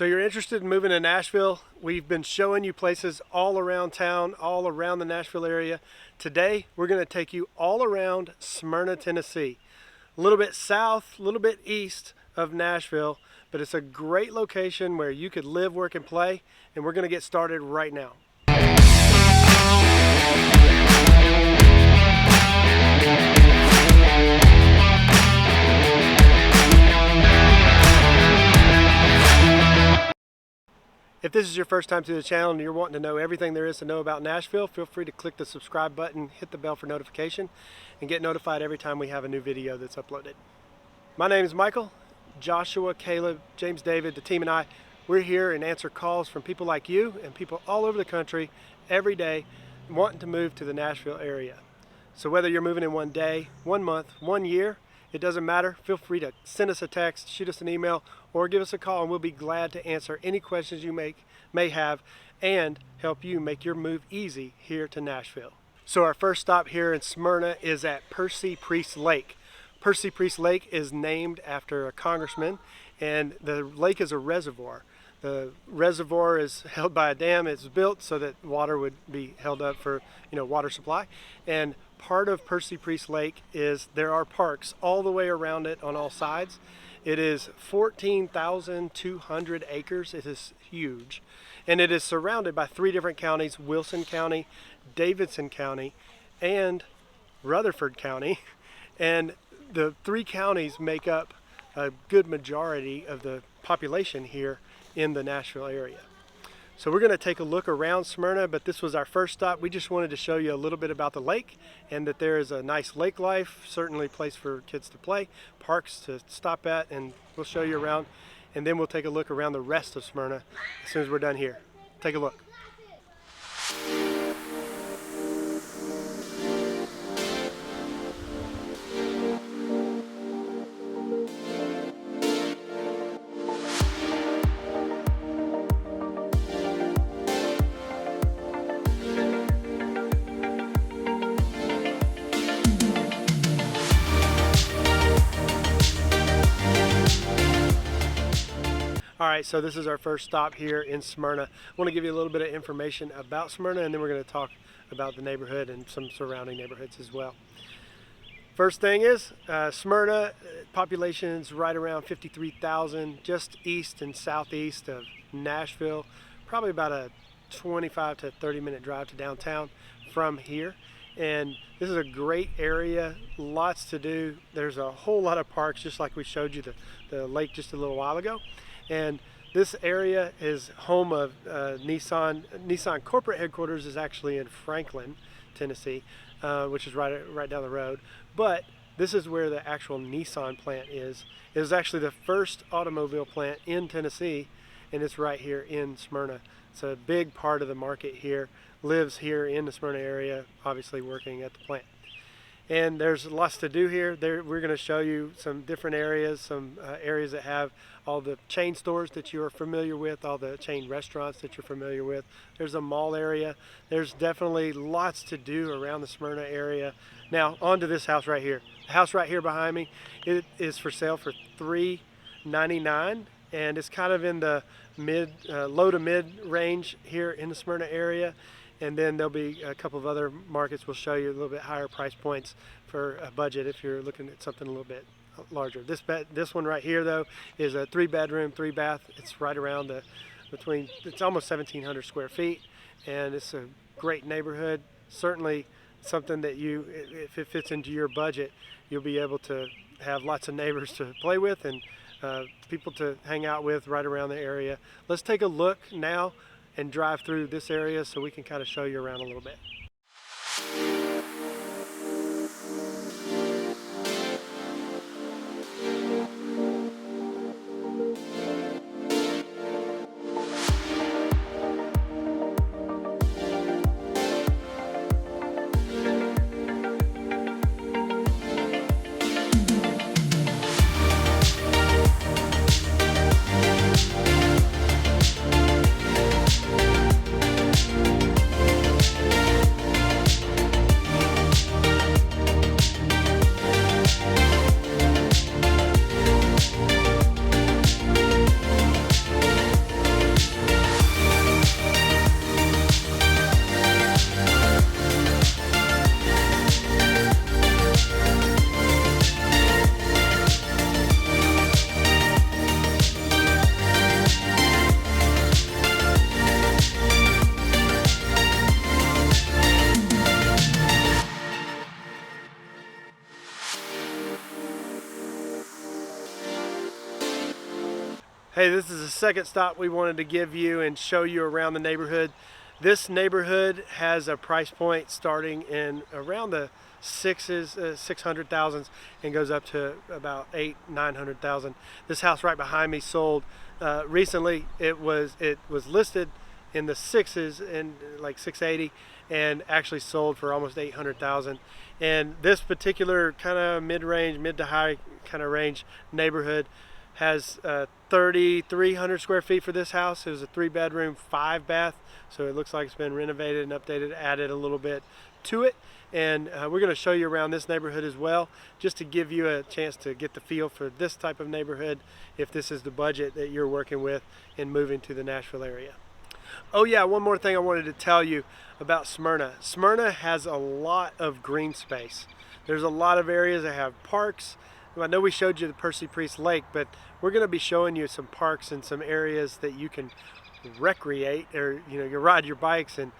So you're interested in moving to Nashville? We've been showing you places all around town, all around the Nashville area. Today, we're going to take you all around Smyrna, Tennessee. A little bit south, a little bit east of Nashville, but it's a great location where you could live, work, and play, and we're going to get started right now. If this is your first time to the channel and you're wanting to know everything there is to know about Nashville, feel free to click the subscribe button, hit the bell for notification, and get notified every time we have a new video that's uploaded. My name is Michael. Joshua, Caleb, James David, the team and I, we're here and answer calls from people like you and people all over the country every day wanting to move to the Nashville area. So whether you're moving in 1 day, 1 month, 1 year, it doesn't matter. Feel free to send us a text, shoot us an email, or give us a call, and we'll be glad to answer any questions you may have and help you make your move easy here to Nashville. So our first stop here in Smyrna is at Percy Priest Lake. Percy Priest Lake is named after a congressman, and the lake is a reservoir. The reservoir is held by a dam. It's built so that water would be held up for, water supply. And part of Percy Priest Lake is there are parks all the way around it on all sides. It is 14,200 acres. It is huge. And it is surrounded by 3 different counties: Wilson County, Davidson County, and Rutherford County. And the 3 counties make up a good majority of the population here in the Nashville area. So we're going to take a look around Smyrna, but this was our first stop. We just wanted to show you a little bit about the lake and that there is a nice lake life, certainly a place for kids to play, parks to stop at, and we'll show you around, and then we'll take a look around the rest of Smyrna as soon as we're done here. Take a look. Alright, so this is our first stop here in Smyrna. I want to give you a little bit of information about Smyrna, and then we're going to talk about the neighborhood and some surrounding neighborhoods as well. First thing is, Smyrna population is right around 53,000, just east and southeast of Nashville. Probably about a 25 to 30 minute drive to downtown from here. And this is a great area, lots to do. There's a whole lot of parks, just like we showed you the lake just a little while ago. And this area is home of Nissan. Nissan corporate headquarters is actually in Franklin, Tennessee, which is right down the road. But this is where the actual Nissan plant is. It was actually the first automobile plant in Tennessee, and it's right here in Smyrna. It's a big part of the market here, lives here in the Smyrna area, obviously working at the plant. And there's lots to do here. We're going to show you some different areas, some areas that have all the chain stores that you're familiar with, all the chain restaurants that you're familiar with. There's a mall area. There's definitely lots to do around the Smyrna area. Now, on to this house right here. The house right here behind me, it is for sale for $399, and it's kind of in the low to mid range here in the Smyrna area. And then there'll be a couple of other markets we'll show you a little bit higher price points for a budget if you're looking at something a little bit larger. This one right here though is a 3-bedroom, 3-bath. It's right around it's almost 1,700 square feet, and it's a great neighborhood. Certainly something that if it fits into your budget, you'll be able to have lots of neighbors to play with and people to hang out with right around the area. Let's take a look now and drive through this area so we can kind of show you around a little bit. Hey, this is the second stop we wanted to give you and show you around the neighborhood. This neighborhood has a price point starting in around the 600,000 and goes up to about 900,000. This house right behind me sold recently. It was listed in the sixes and like 680, and actually sold for almost 800,000. And this particular kind of mid-range, mid to high kind of range neighborhood has 3,300 square feet for this house. It was a 3-bedroom, 5-bath, so it looks like it's been renovated and updated, added a little bit to it. And we're going to show you around this neighborhood as well, just to give you a chance to get the feel for this type of neighborhood, if this is the budget that you're working with in moving to the Nashville area. Oh yeah, one more thing I wanted to tell you about Smyrna. Smyrna has a lot of green space. There's a lot of areas that have parks. I know we showed you the Percy Lake, but we're going to be showing you some parks and some areas that you can recreate, or you ride your bikes, and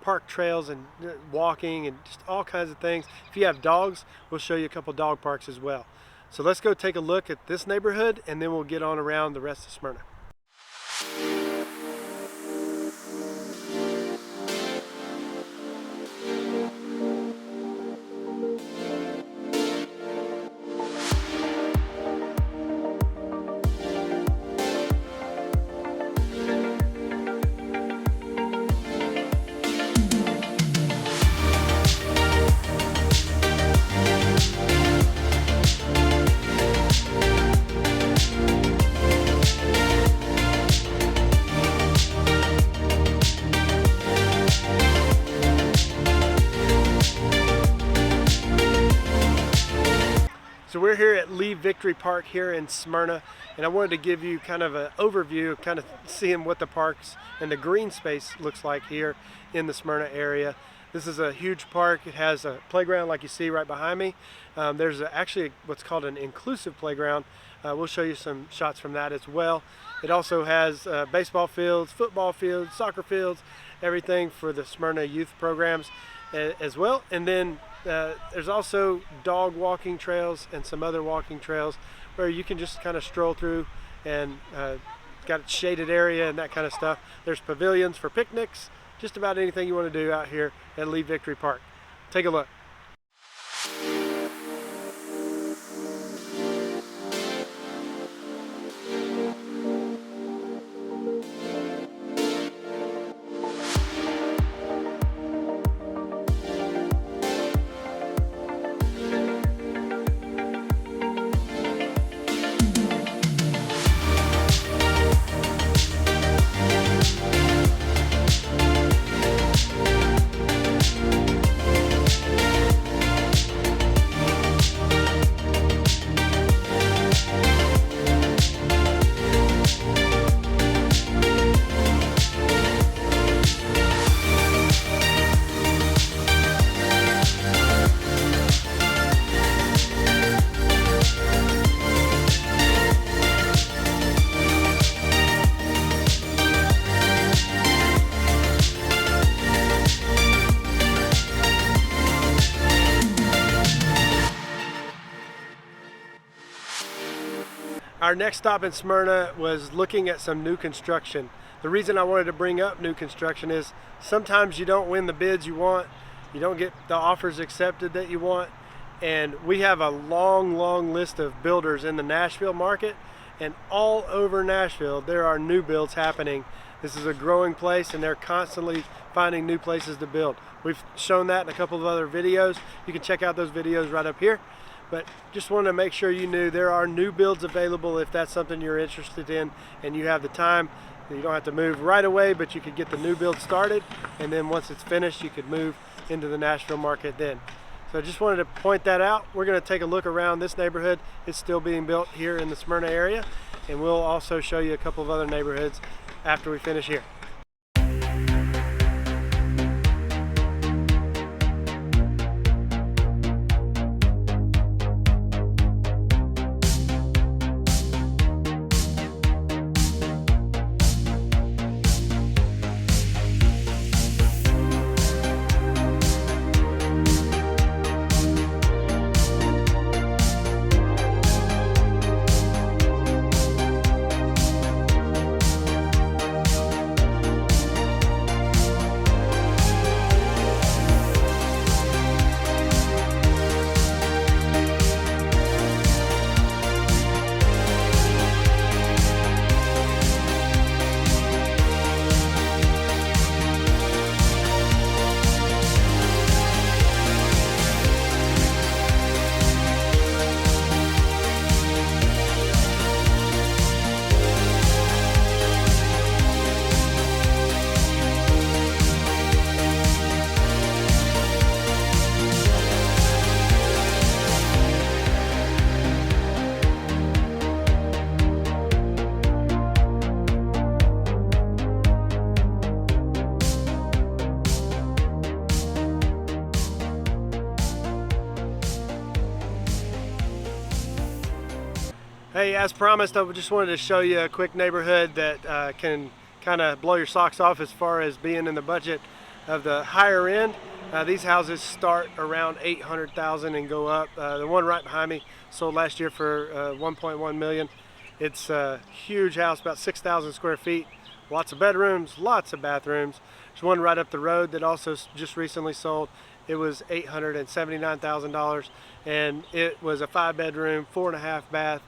park trails and walking and just all kinds of things. If you have dogs, we'll show you a couple dog parks as well. So let's go take a look at this neighborhood, and then we'll get on around the rest of Smyrna. So we're here at Lee Victory Park here in Smyrna, and I wanted to give you kind of an overview, kind of seeing what the parks and the green space looks like here in the Smyrna area. This is a huge park. It has a playground like you see right behind me. There's actually what's called an inclusive playground. We'll show you some shots from that as well. It also has baseball fields, football fields, soccer fields, everything for the Smyrna youth programs as well. And then there's also dog walking trails and some other walking trails where you can just kind of stroll through, and got a shaded area and that kind of stuff. There's pavilions for picnics, just about anything you want to do out here at Lee Victory Park. Take a look. Our next stop in Smyrna was looking at some new construction. The reason I wanted to bring up new construction is sometimes you don't win the bids you want, you don't get the offers accepted that you want, and we have a long list of builders in the Nashville market, and all over Nashville there are new builds happening. This is a growing place, and they're constantly finding new places to build. We've shown that in a couple of other videos. You can check out those videos right up here. But just wanted to make sure you knew there are new builds available if that's something you're interested in and you have the time. You don't have to move right away, but you could get the new build started, and then once it's finished you could move into the Nashville market then. So I just wanted to point that out. We're going to take a look around this neighborhood. It's still being built here in the Smyrna area, and we'll also show you a couple of other neighborhoods after we finish here. Hey, as promised, I just wanted to show you a quick neighborhood that can kind of blow your socks off as far as being in the budget of the higher end. These houses start around $800,000 and go up. The one right behind me sold last year for $1.1 million. It's a huge house, about 6,000 square feet. Lots of bedrooms, lots of bathrooms. There's one right up the road that also just recently sold. It was $879,000 and it was a 5-bedroom, 4.5 bath.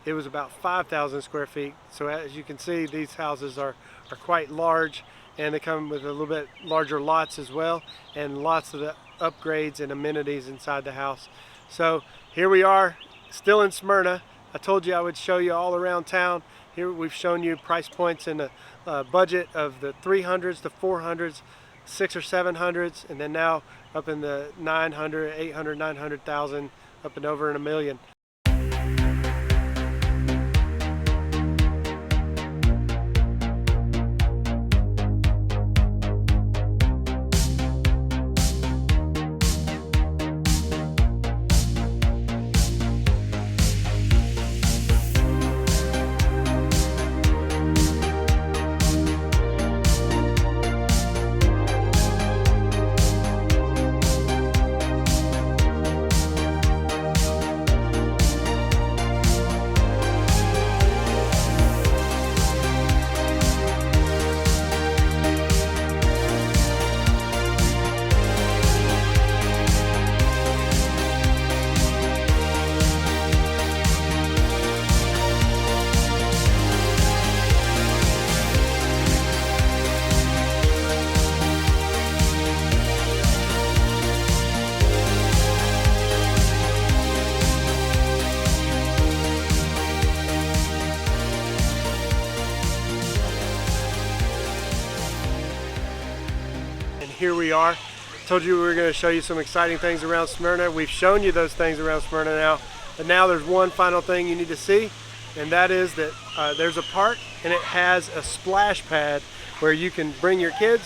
It was about 5,000 square feet. So as you can see, these houses are quite large, and they come with a little bit larger lots as well, and lots of the upgrades and amenities inside the house. So here we are, still in Smyrna. I told you I would show you all around town. Here we've shown you price points in the budget of the 300s, the 400s, 600s or 700s, and then now up in the 900, 800, 900,000, up and over in $1 million. Here we are. Told you we were going to show you some exciting things around Smyrna. We've shown you those things around Smyrna now, but now there's one final thing you need to see, and that is that there's a park and it has a splash pad where you can bring your kids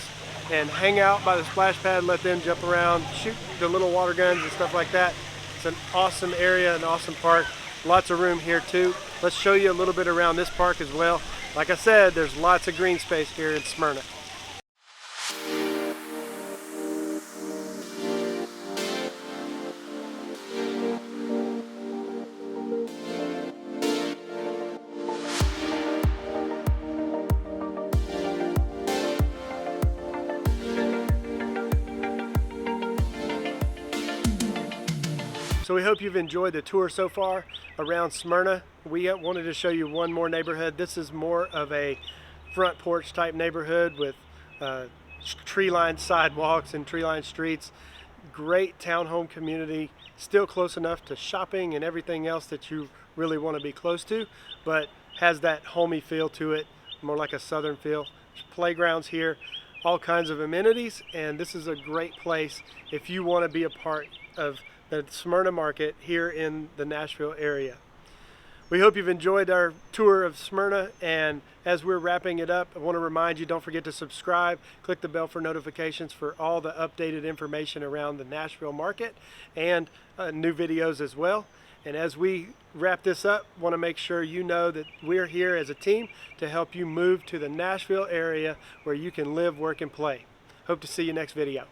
and hang out by the splash pad, let them jump around, shoot the little water guns and stuff like that. It's an awesome area, an awesome park. Lots of room here too. Let's show you a little bit around this park as well. Like I said, there's lots of green space here in Smyrna. So we hope you've enjoyed the tour so far around Smyrna. We wanted to show you one more neighborhood. This is more of a front porch type neighborhood with tree-lined sidewalks and tree-lined streets. Great townhome community, still close enough to shopping and everything else that you really want to be close to, but has that homey feel to it, more like a southern feel. There's playgrounds here, all kinds of amenities, and this is a great place if you want to be a part of the Smyrna market here in the Nashville area. We hope you've enjoyed our tour of Smyrna, and as we're wrapping it up, I want to remind you, don't forget to subscribe, click the bell for notifications for all the updated information around the Nashville market and new videos as well. And as we wrap this up, I want to make sure you know that we're here as a team to help you move to the Nashville area where you can live, work, and play. Hope to see you next video.